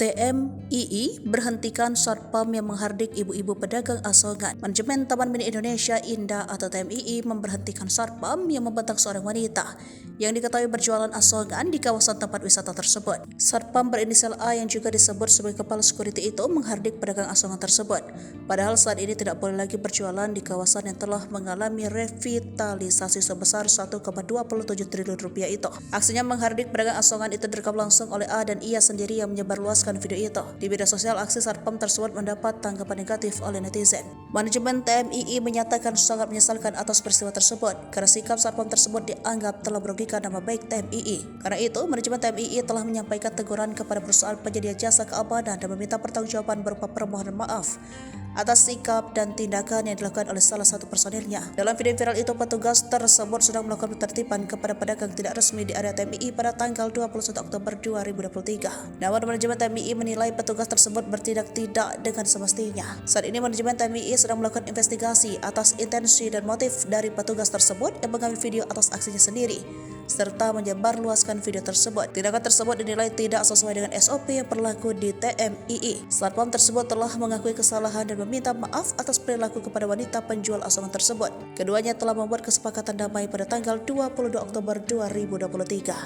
TMII berhentikan satpam yang menghardik ibu-ibu pedagang asongan. Manajemen Taman Mini Indonesia Indah atau TMII memberhentikan satpam yang membantang seorang wanita yang diketahui berjualan asongan di kawasan tempat wisata tersebut. Satpam berinisial A yang juga disebut sebagai kepala security itu menghardik pedagang asongan tersebut. Padahal saat ini tidak boleh lagi berjualan di kawasan yang telah mengalami revitalisasi sebesar 1,27 triliun rupiah itu. Aksinya menghardik pedagang asongan itu direkam langsung oleh A dan ia sendiri yang menyebarluaskan video itu. Di media sosial, aksi satpam tersebut mendapat tanggapan negatif oleh netizen. Manajemen TMII menyatakan sangat menyesalkan atas peristiwa tersebut karena sikap satpam tersebut dianggap telah merugikan nama baik TMII. Karena itu, manajemen TMII telah menyampaikan teguran kepada perusahaan penyedia jasa keamanan dan meminta pertanggungjawaban berupa permohonan maaf atas sikap dan tindakan yang dilakukan oleh salah satu personilnya. Dalam video viral itu, petugas tersebut sedang melakukan penertiban kepada pedagang tidak resmi di area TMII pada tanggal 21 Oktober 2023. Namun manajemen TMII menilai petugas tersebut bertindak tidak dengan semestinya. Saat ini manajemen TMII sedang melakukan investigasi atas intensi dan motif dari petugas tersebut yang mengambil video atas aksinya sendiri serta menyebarluaskan video tersebut. Tindakan tersebut dinilai tidak sesuai dengan SOP yang berlaku di TMII. Satpam tersebut telah mengakui kesalahan dan meminta maaf atas perilaku kepada wanita penjual asongan tersebut. Keduanya telah membuat kesepakatan damai pada tanggal 22 Oktober 2023.